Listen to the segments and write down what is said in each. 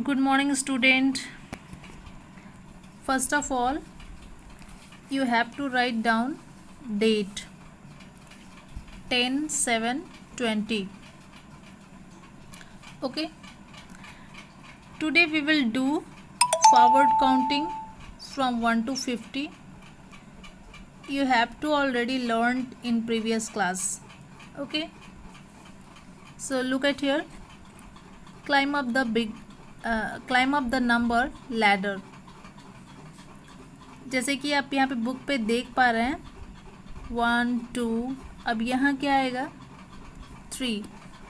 Good morning, student. First of all, you have to write down date 10/7/20. Okay. Today we will do forward counting from 1 to 50. You have to already learned in previous class. Okay. So look at here. Climb up the number ladder. जैसे कि आप यहाँ पे book पे देख पा रहे हैं 1 2, अब यहाँ क्या आएगा 3।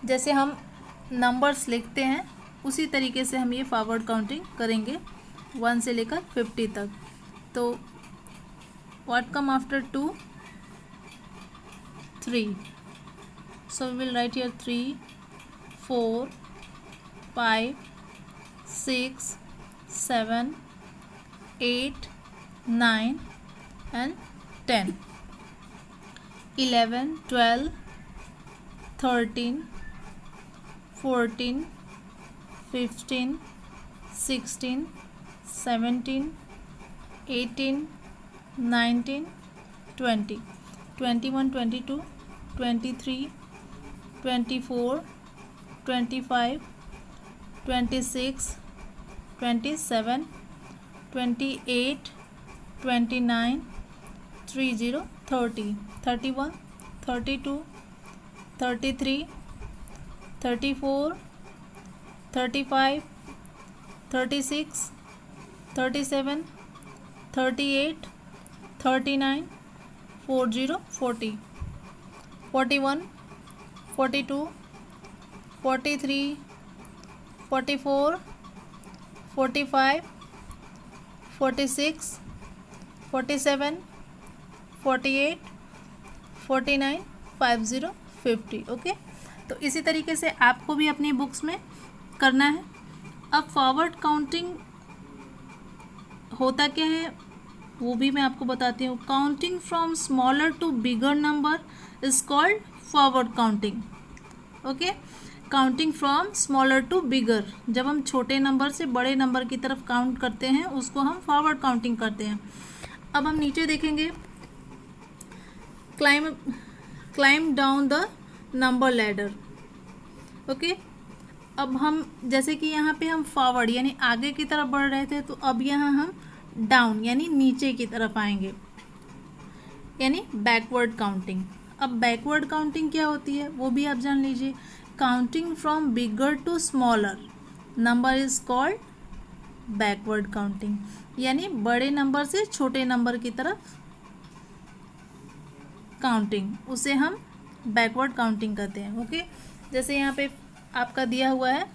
जैसे हम नंबर्स लिखते हैं उसी तरीके से हम ये फॉरवर्ड काउंटिंग करेंगे 1 से लेकर 50 तक। तो what come after 2 3, so we will write here 3 4 5 6 7 8 9 and 10 11 12 13 14 15 16 17 18 19 20 21 22 23 24 25 26 27 28 29 30 30 31 32 33 34 35 36 37 38 39 40 40 41 42 43 44 45 46 47 48 49 50 50। Okay, तो इसी तरीके से आपको भी अपनी बुक्स में करना है। अब फॉरवर्ड काउंटिंग होता क्या है वो भी मैं आपको बताती हूँ। Counting from smaller to bigger number is called forward counting. Okay, counting from smaller to bigger, जब हम छोटे नंबर से बड़े नंबर की तरफ काउंट करते हैं उसको हम फॉरवर्ड काउंटिंग करते हैं। अब हम नीचे देखेंगे climb down the number ladder. Okay, अब हम जैसे कि यहाँ पे हम फॉरवर्ड यानी आगे की तरफ बढ़ रहे थे, तो अब यहाँ हम डाउन यानी नीचे की तरफ आएंगे, यानी बैकवर्ड काउंटिंग। अब बैकवर्ड काउंटिंग क्या होती है वो भी आप जान लीजिए। Counting from bigger to smaller number is called backward counting, यानी बड़े नंबर से छोटे नंबर की तरफ काउंटिंग, उसे हम बैकवर्ड काउंटिंग कहते हैं। ओके, जैसे यहाँ पे आपका दिया हुआ है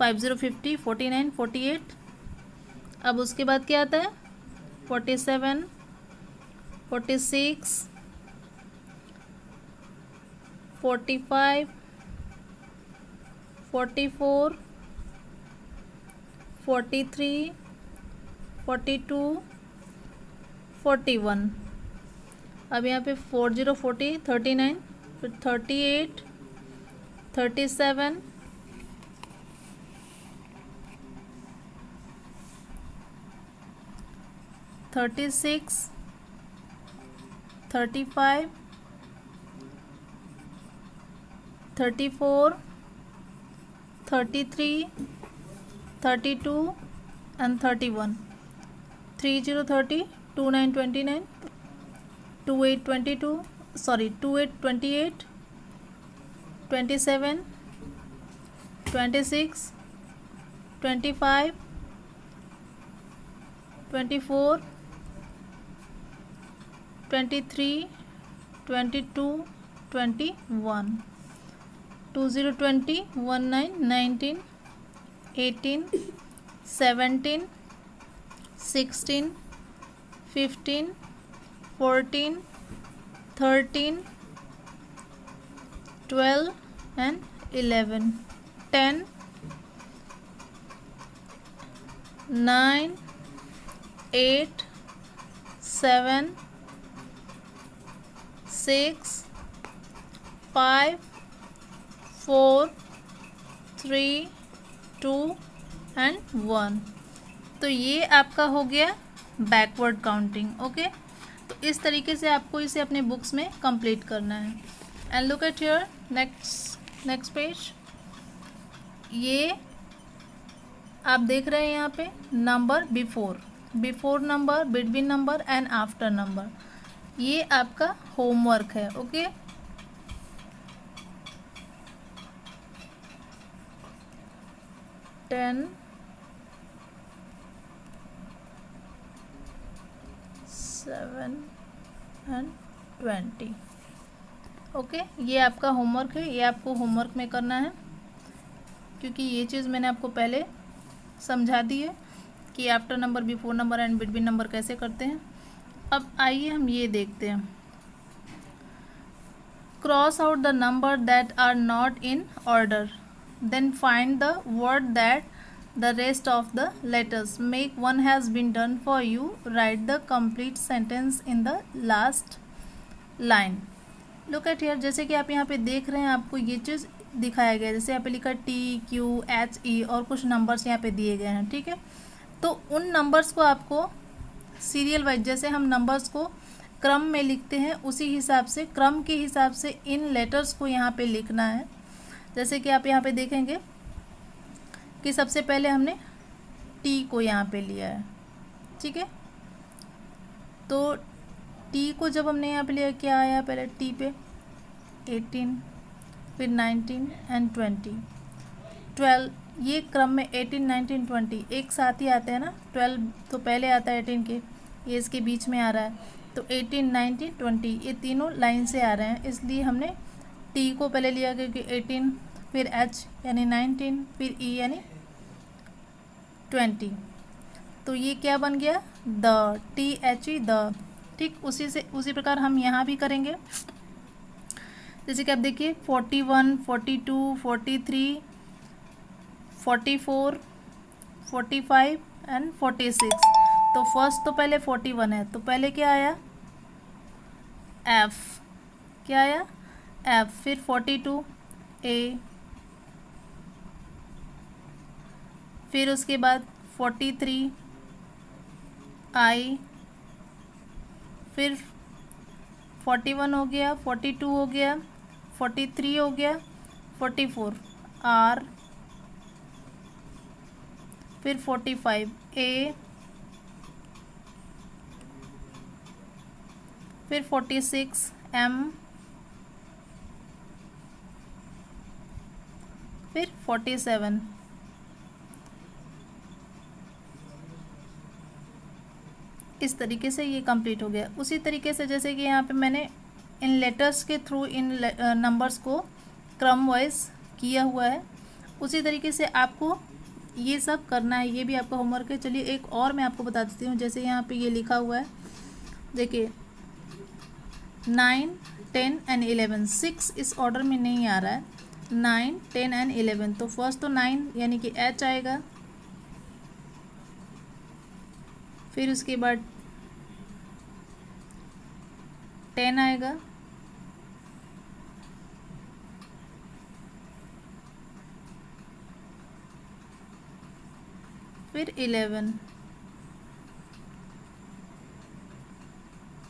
50 50 49 48। अब उसके बाद क्या आता है 47 46 45 44 43 42 41। अब यहाँ पे 40 40 39 फिर 38 37 36 35 34 33 32 and 31। 30 30 29 29 28 22 28 28 27 26 25 24 23 22 21 20 20 19 19 18 17 16 15 14 13 12 and 11 10 9 8 7 6 5 4 3 2 and 1। तो ये आपका हो गया बैकवर्ड काउंटिंग। ओके, तो इस तरीके से आपको इसे अपने बुक्स में कंप्लीट करना है। And look at here next page. ये आप देख रहे हैं यहाँ पे number before number, between number and after number. ये आपका होमवर्क है। Okay, 10, 7 and 20। ओके, ये आपका होमवर्क है, ये आपको होमवर्क में करना है, क्योंकि ये चीज़ मैंने आपको पहले समझा दी है कि after number, before number and between number कैसे करते हैं। अब आइए हम ये देखते हैं। Cross out the number that are not in order, then find the word that the rest of the letters. Make one has been done for you, write the complete sentence in the last line. Look at here, जैसे कि आप यहाँ पे देख रहे हैं, आपको ये चीज़ दिखाया गया है। जैसे यहाँ पे लिखा TQHE और कुछ नंबर्स यहाँ पे दिए गए हैं। ठीक है, तो उन नंबर्स को आपको सीरियल वाइज, जैसे हम नंबर्स को क्रम में लिखते हैं, उसी हिसाब से, क्रम के हिसाब से इन लेटर्स को यहाँ पे लिखना है। जैसे कि आप यहाँ पे देखेंगे कि सबसे पहले हमने T को यहाँ पे लिया है। ठीक है, तो T को जब हमने यहाँ पे लिया, क्या आया पहले T पे 18, फिर 19 एंड 20, 12। ये क्रम में 18, 19, 20 एक साथ ही आते हैं ना। 12 तो पहले आता है 18 के, ये इसके बीच में आ रहा है। तो 18, 19, 20 ये तीनों लाइन से आ रहे हैं, इसलिए हमने T को पहले लिया, क्योंकि 18, फिर H यानी 19, फिर E यानी 20। तो ये क्या बन गया, द, THE द। ठीक, उसी प्रकार हम यहाँ भी करेंगे। जैसे कि आप देखिए 41, 42, 43, 44, 45 एंड 46। तो फर्स्ट तो पहले 41 है, तो पहले क्या आया, F। क्या आया, F। फिर 42 A, फिर उसके बाद 43 I, फिर 41 हो गया, 42 हो गया, 43 हो गया, 44 R, फिर 45 A, फिर 46 M, फिर 47। इस तरीके से ये कंप्लीट हो गया। उसी तरीके से जैसे कि यहाँ पे मैंने इन लेटर्स के थ्रू इन नंबर्स को क्रम वाइज किया हुआ है, उसी तरीके से आपको ये सब करना है। ये भी आपका होमवर्क है। चलिए एक और मैं आपको बता देती हूँ। जैसे यहाँ पे ये लिखा हुआ है, देखिए 9, 10 एंड 11, 6 इस ऑर्डर में नहीं आ रहा है। 9, 10 एंड 11, तो फर्स्ट तो 9 यानी कि H आएगा, फिर उसके बाद 10 आएगा, फिर 11,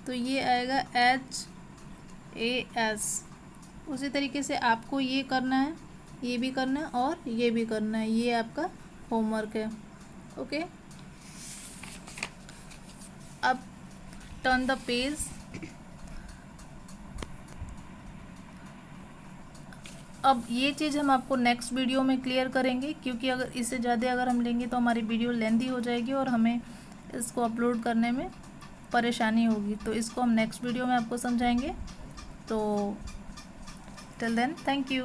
तो ये आएगा HAS। उसी तरीके से आपको ये करना है, ये भी करना है और ये भी करना है। ये आपका होमवर्क है। ओके, अब टर्न द पेज। अब ये चीज़ हम आपको नेक्स्ट वीडियो में क्लियर करेंगे, क्योंकि अगर इससे ज़्यादा अगर हम लेंगे तो हमारी वीडियो लेंथी हो जाएगी और हमें इसको अपलोड करने में परेशानी होगी। तो इसको हम नेक्स्ट वीडियो में आपको समझाएंगे। तो टिल देन, थैंक यू।